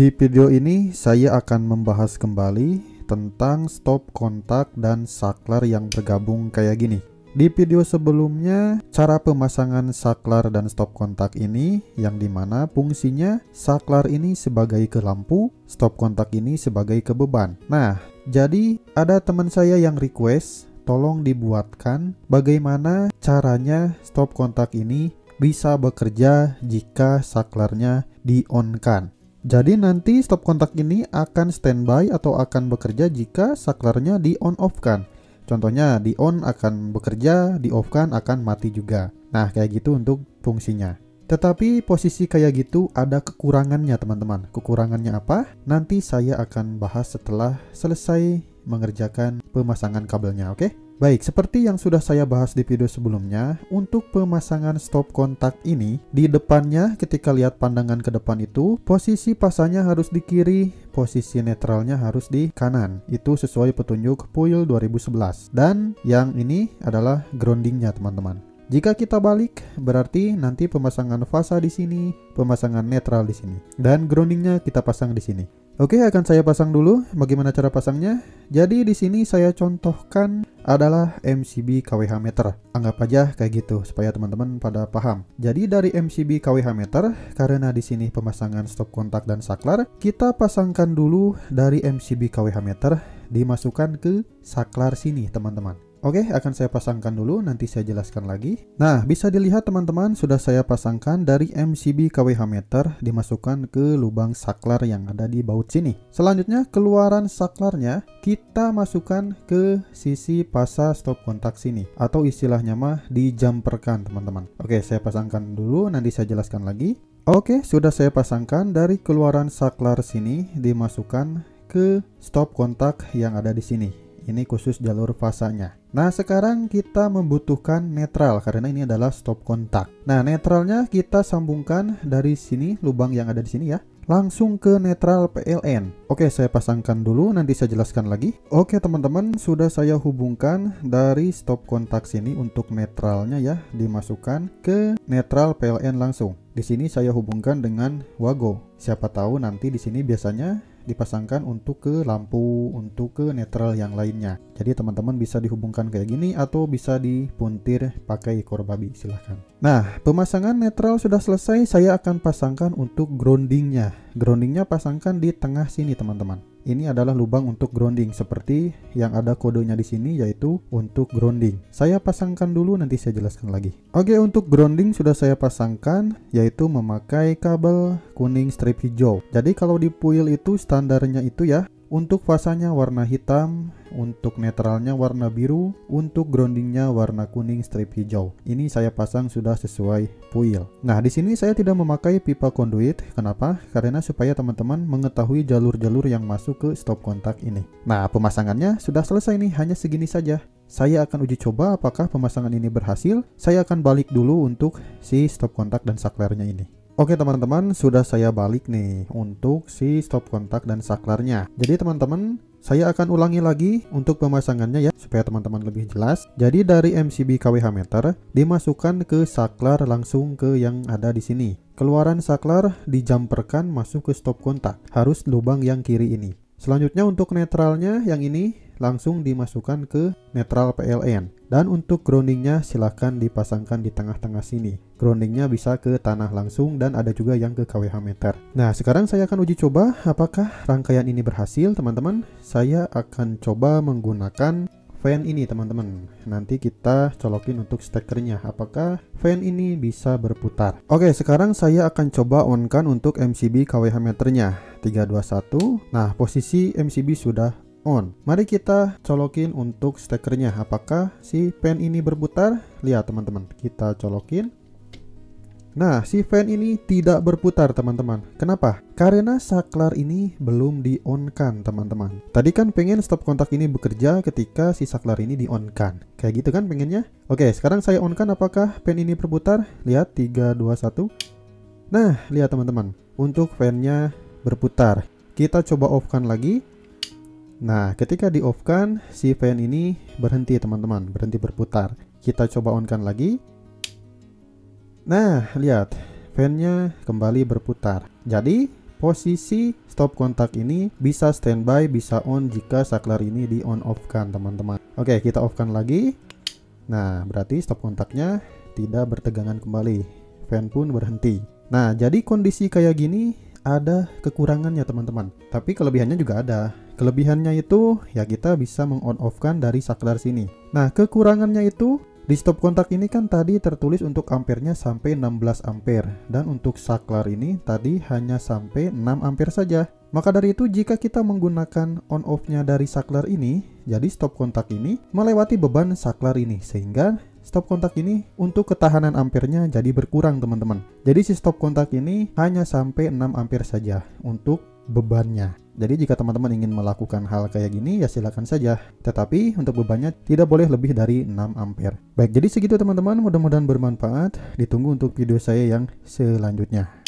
Di video ini saya akan membahas kembali tentang stop kontak dan saklar yang bergabung kayak gini. Di video sebelumnya, cara pemasangan saklar dan stop kontak ini yang dimana fungsinya saklar ini sebagai ke lampu, stop kontak ini sebagai ke beban. Nah, jadi ada teman saya yang request tolong dibuatkan bagaimana caranya stop kontak ini bisa bekerja jika saklarnya di-on-kan. Jadi nanti stop kontak ini akan standby atau akan bekerja jika saklarnya di on off kan. Contohnya di on akan bekerja, di off kan akan mati juga. Nah kayak gitu untuk fungsinya. Tetapi posisi kayak gitu ada kekurangannya teman-teman. Kekurangannya apa? Nanti saya akan bahas setelah selesai mengerjakan pemasangan kabelnya, oke? Baik, seperti yang sudah saya bahas di video sebelumnya, untuk pemasangan stop kontak ini, di depannya ketika lihat pandangan ke depan itu, posisi pasangnya harus di kiri, posisi netralnya harus di kanan. Itu sesuai petunjuk PUIL 2011. Dan yang ini adalah groundingnya teman-teman. Jika kita balik, berarti nanti pemasangan fasa di sini, pemasangan netral di sini, dan groundingnya kita pasang di sini. Oke, akan saya pasang dulu. Bagaimana cara pasangnya? Jadi di sini saya contohkan adalah MCB KWH meter. Anggap aja kayak gitu supaya teman-teman pada paham. Jadi dari MCB KWH meter, karena di sini pemasangan stop kontak dan saklar, kita pasangkan dulu dari MCB KWH meter dimasukkan ke saklar sini, teman-teman. Oke, akan saya pasangkan dulu, nanti saya jelaskan lagi. Nah, bisa dilihat teman-teman, sudah saya pasangkan dari MCB KWH meter dimasukkan ke lubang saklar yang ada di baut sini. Selanjutnya, keluaran saklarnya kita masukkan ke sisi pasa stop kontak sini, atau istilahnya mah dijamperkan teman-teman. Oke, saya pasangkan dulu, nanti saya jelaskan lagi. Oke, sudah saya pasangkan dari keluaran saklar sini dimasukkan ke stop kontak yang ada di sini. Ini khusus jalur fasanya. Nah, sekarang kita membutuhkan netral karena ini adalah stop kontak. Nah, netralnya kita sambungkan dari sini, lubang yang ada di sini ya, langsung ke netral PLN. Oke, saya pasangkan dulu, nanti saya jelaskan lagi. Oke teman-teman, sudah saya hubungkan dari stop kontak sini untuk netralnya ya, dimasukkan ke netral PLN langsung. Di sini saya hubungkan dengan Wago. Siapa tahu nanti di sini biasanya dipasangkan untuk ke lampu, untuk ke netral yang lainnya. Jadi teman-teman bisa dihubungkan kayak gini atau bisa dipuntir pakai ekor babi, silahkan. Nah, pemasangan netral sudah selesai. Saya akan pasangkan untuk groundingnya. Groundingnya pasangkan di tengah sini teman-teman. Ini adalah lubang untuk grounding seperti yang ada kodenya di sini, yaitu untuk grounding. Saya pasangkan dulu, nanti saya jelaskan lagi. Oke, untuk grounding sudah saya pasangkan, yaitu memakai kabel kuning strip hijau. Jadi kalau di PUIL itu standarnya itu ya, untuk fasanya warna hitam, untuk netralnya warna biru, untuk groundingnya warna kuning strip hijau. Ini saya pasang sudah sesuai PUIL. Nah, di sini saya tidak memakai pipa konduit. Kenapa? Karena supaya teman-teman mengetahui jalur-jalur yang masuk ke stop kontak ini. Nah, pemasangannya sudah selesai nih, hanya segini saja. Saya akan uji coba apakah pemasangan ini berhasil. Saya akan balik dulu untuk si stop kontak dan saklarnya ini. Oke teman-teman, sudah saya balik nih untuk si stop kontak dan saklarnya. Jadi teman-teman, saya akan ulangi lagi untuk pemasangannya ya, supaya teman-teman lebih jelas. Jadi dari MCB KWH meter dimasukkan ke saklar langsung ke yang ada di sini. Keluaran saklar dijamperkan masuk ke stop kontak, harus lubang yang kiri ini. Selanjutnya untuk netralnya yang ini langsung dimasukkan ke netral PLN. Dan untuk groundingnya silahkan dipasangkan di tengah-tengah sini. Groundingnya bisa ke tanah langsung dan ada juga yang ke KWH meter. Nah, sekarang saya akan uji coba apakah rangkaian ini berhasil teman-teman. Saya akan coba menggunakan fan ini teman-teman. Nanti kita colokin untuk stekernya. Apakah fan ini bisa berputar? Oke, sekarang saya akan coba on-kan untuk MCB KWH meternya. 3, 2, 1. Nah, posisi MCB sudah on. Mari kita colokin untuk stekernya. Apakah si fan ini berputar? Lihat teman-teman, kita colokin. Nah, si fan ini tidak berputar teman-teman. Kenapa? Karena saklar ini belum di-on-kan teman-teman. Tadi kan pengen stop kontak ini bekerja ketika si saklar ini di-on-kan. Kayak gitu kan pengennya? Oke, sekarang saya on-kan, apakah fan ini berputar? Lihat, 3, 2, 1. Nah, lihat teman-teman, untuk fan-nya berputar. Kita coba off-kan lagi. Nah, ketika di-off-kan, si fan ini berhenti teman-teman, berhenti berputar. Kita coba on-kan lagi. Nah, lihat, fan-nya kembali berputar. Jadi, posisi stop kontak ini bisa standby, bisa on jika saklar ini di on off kan teman-teman. Oke, kita off kan lagi. Nah, berarti stop kontaknya tidak bertegangan kembali, fan pun berhenti. Nah, jadi kondisi kayak gini ada kekurangannya teman-teman, tapi kelebihannya juga ada. Kelebihannya itu ya kita bisa meng-on off kan dari saklar sini. Nah, kekurangannya itu di stop kontak ini kan tadi tertulis untuk ampernya sampai 16 ampere, dan untuk saklar ini tadi hanya sampai 6 ampere saja. Maka dari itu jika kita menggunakan on off-nya dari saklar ini, jadi stop kontak ini melewati beban saklar ini, sehingga stop kontak ini untuk ketahanan ampernya jadi berkurang teman-teman. Jadi si stop kontak ini hanya sampai 6 ampere saja untuk bebannya. Jadi jika teman-teman ingin melakukan hal kayak gini ya silakan saja, tetapi untuk bebannya tidak boleh lebih dari 6 ampere. Baik, jadi segitu teman-teman, mudah-mudahan bermanfaat. Ditunggu untuk video saya yang selanjutnya.